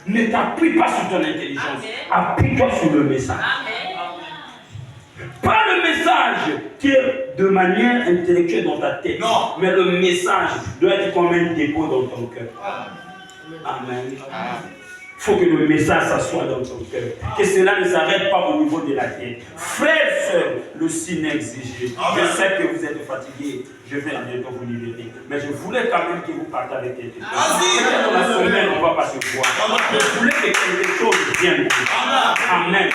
Ne t'appuie pas sur ton intelligence. Appuie-toi sur le message. Pas le message qui est de manière intellectuelle dans ta tête. Non. Mais le message doit être comme un dépôt dans ton cœur. Amen. Il faut que le message s'assoie dans ton cœur. Que cela ne s'arrête pas au niveau de la tête. Frères et sœurs, le signe exigé. Je sais que vous êtes fatigués. Je vais bientôt vous libérer. Mais je voulais quand même que vous partiez avec quelqu'un. Peut-être dans la semaine, on ne va pas se voir. Je voulais que quelque chose vienne. Amen.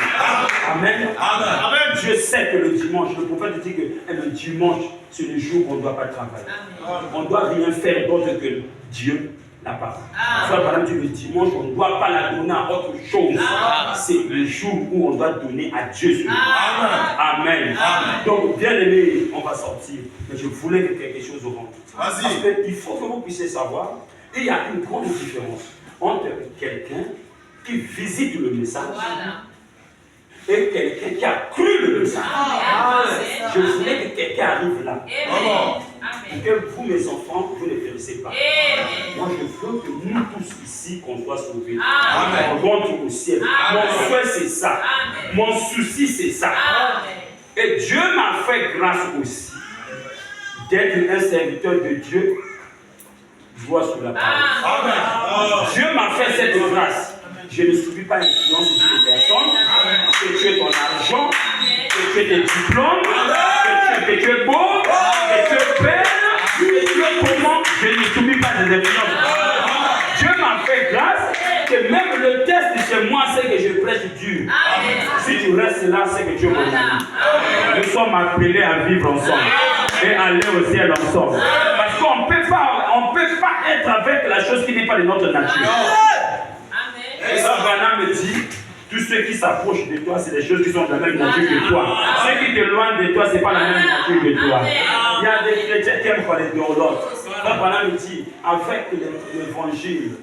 Amen. Amen. Je sais que le dimanche, le prophète dit que le dimanche, c'est le jour où on ne doit pas travailler. On ne doit rien faire d'autre que Dieu. La parole. Frère, par exemple, le dimanche, on ne doit pas la donner à autre chose. C'est le jour où on doit donner à Dieu. Amen. Donc, bien aimé, on va sortir. Mais je voulais que quelque chose rentre. Parce qu'il faut que vous puissiez savoir, il y a une grande différence entre quelqu'un qui visite le message et quelqu'un qui a cru le message. Je voulais que quelqu'un arrive là. Et que vous, mes enfants, vous ne périssez pas. Moi, je veux que nous tous ici, qu'on soit sauvés. On rentre au ciel. Mon souhait, c'est ça. Mon souci, c'est ça. Et Dieu m'a fait grâce aussi d'être un serviteur de Dieu. Doigt sur la parole. Dieu m'a fait cette grâce. Je ne subis pas l'influence sur les personnes. Que tu aies ton argent, que tu aies tes diplômes, que tu es beau, que tu es belle, que tu es comment. Je ne subis pas des influences. Dieu m'a fait grâce que même le test chez moi, c'est que je prêche Dieu. Si tu restes là, c'est que Dieu m'en a. Nous sommes appelés à vivre ensemble et aller au ciel ensemble. Parce qu'on ne peut pas être avec la chose qui n'est pas de notre nature. Et ça, Vanna me dit, tous ceux qui s'approchent de toi, c'est des choses qui sont de la même nature que toi. Ceux qui t'éloignent de toi, ce n'est pas la même nature que toi. Il y a des chrétiens qui aiment parler de l'autre. Vanna me dit, avec l'évangile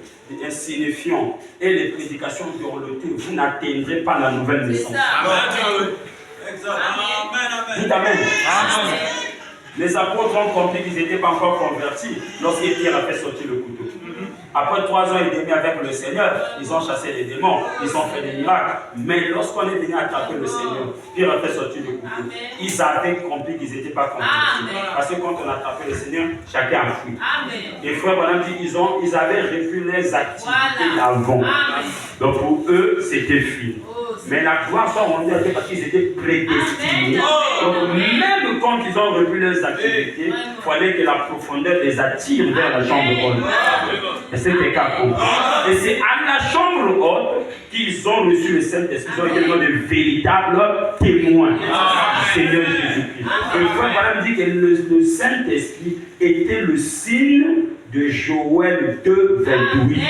insignifiant et les prédications d'horloté, vous n'atteindrez pas la nouvelle naissance. Dites Amen. Les apôtres ont compris qu'ils n'étaient pas encore convertis lorsque Pierre a fait sortir le couteau. Après 3 ans et demi avec le Seigneur, ils ont chassé les démons, ils ont fait des miracles. Mais lorsqu'on est venu attraper le Seigneur, Pierre a fait sortir le couteau. Ils avaient compris qu'ils n'étaient pas convertis. Parce que quand on a attrapé le Seigneur, chacun a fui. Et frère, voilà, ils avaient revu les activités d'avant. Donc pour eux, c'était fini. Mais la gloire soit rendue à Dieu parce qu'ils étaient prédestinés. Donc même quand ils ont revu leurs activités, il fallait que la profondeur les attire vers la chambre haute. Et c'était qu'à comprendre. Et c'est à la chambre haute qu'ils ont reçu le Saint-Esprit. Ils ont été de véritables témoins du Seigneur Jésus-Christ. Et le frère Branham dit que le Saint-Esprit était le signe de Joël 2, 28.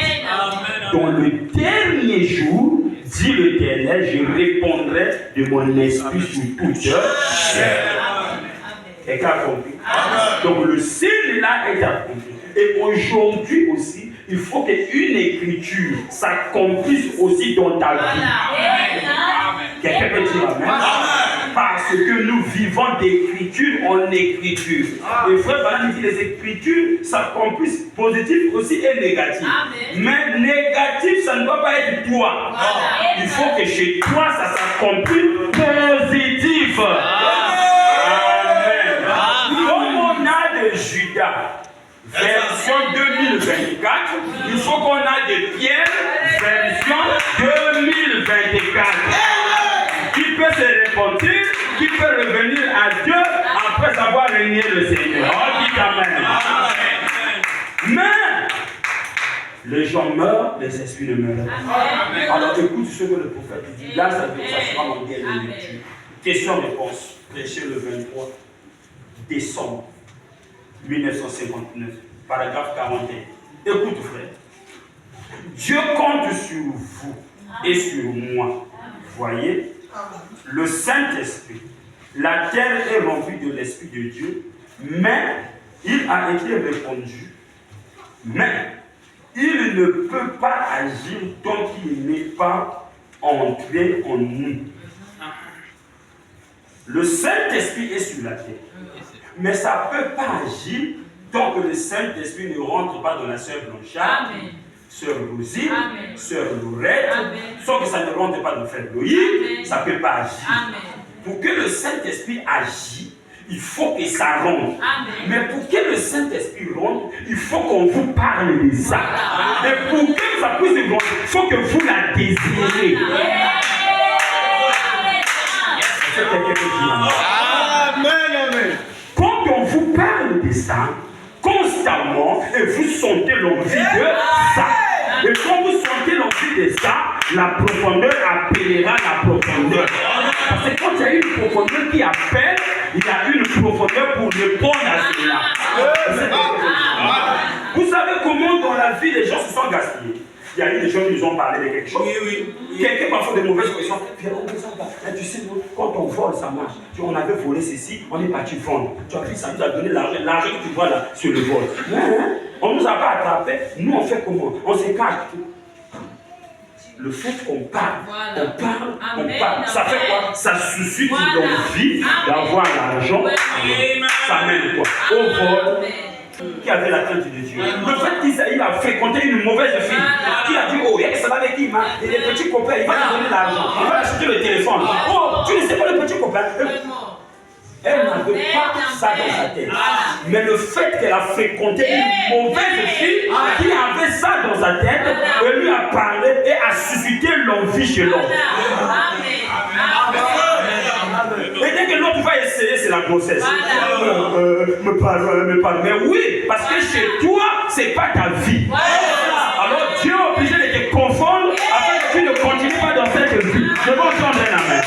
Dans le dernier jour, dit l'Éternel, je répondrai de mon esprit sur toute chair. Quelqu'un a compris? Donc le signe là est accompli. Et aujourd'hui aussi, il faut qu'une écriture s'accomplisse aussi dans ta vie. Quelqu'un peut dire Amen? Parce que nous vivons d'écriture en écriture. Et frère Branham dit les écritures s'accomplissent positives aussi et négatives. Mais négatif, ça ne doit pas être toi. Il faut que chez toi, ça s'accomplisse positif. Amen. Comme on a de Judas, version 2024, il faut qu'on a de Pierre, version 2024. Qui peut se repentir, qui peut revenir à Dieu après avoir régné le Seigneur. On dit Amen. Mais les gens meurent, les esprits ne meurent pas. Alors écoute ce que le prophète dit. Là, ça sera mon dernier lecture. Question-réponse. Prêché le 23 décembre 1959, paragraphe 41. Écoute, frère. Dieu compte sur vous et sur moi. Voyez, le Saint-Esprit, la terre est remplie de l'Esprit de Dieu, mais il a été répandu. Mais il ne peut pas agir tant qu'il n'est pas entré en nous. Le Saint-Esprit est sur la terre, mais ça ne peut pas agir tant que le Saint-Esprit ne rentre pas dans la sœur Blanchard. Sœur Rosine, Sœur Lorette, sauf que ça ne rentre pas dans Frère Loïc, ça ne peut pas agir. Amen. Pour que le Saint-Esprit agisse, il faut que ça rentre. Mais pour que le Saint-Esprit rentre, il faut qu'on vous parle de ça. Et pour que ça puisse rentrer, il faut que vous la désirez. Amen. Quand on vous parle de ça, constamment, et vous sentez l'envie de ça. Et quand vous sentez l'envie de ça, la profondeur appellera la profondeur. Parce que quand il y a une profondeur qui appelle, il y a une profondeur pour répondre à cela. Vous savez comment dans la vie les gens se sont gaspillés. Il y a eu des gens qui nous ont parlé de quelque chose. Quelqu'un parfois de mauvaises questions. Tu sais, quand on vole, ça marche. On avait volé ceci, on est parti vendre. Tu as pris ça, tu as donné l'argent. L'argent que tu vois là, sur le vol. On ne nous a pas attrapés. Nous, on fait comment? On s'écarte. Le fait qu'on parle, on parle. Ça fait quoi? Ça suscite l'envie d'avoir l'argent. Ça mène quoi? Au vol. Qui avait la crainte de Dieu. Le fait qu'Isaïe a fréquenté une mauvaise fille, qui a dit, oh, il y a ça va avec qui, et les petits copains, il va te donner l'argent, il va acheter le téléphone. Oh, tu ne sais pas le petit copain. Elle n'avait pas ça dans sa tête. Mais le fait qu'elle a fréquenté une mauvaise fille qui avait ça dans sa tête, elle lui a parlé et a suscité l'envie chez l'homme. Et dès que l'autre va essayer, c'est la grossesse. Me parle. Mais oui, parce que chez toi, ce n'est pas ta vie. Alors Dieu est obligé de te confondre afin que tu ne continues pas dans cette vie. Je veux entendre un amen.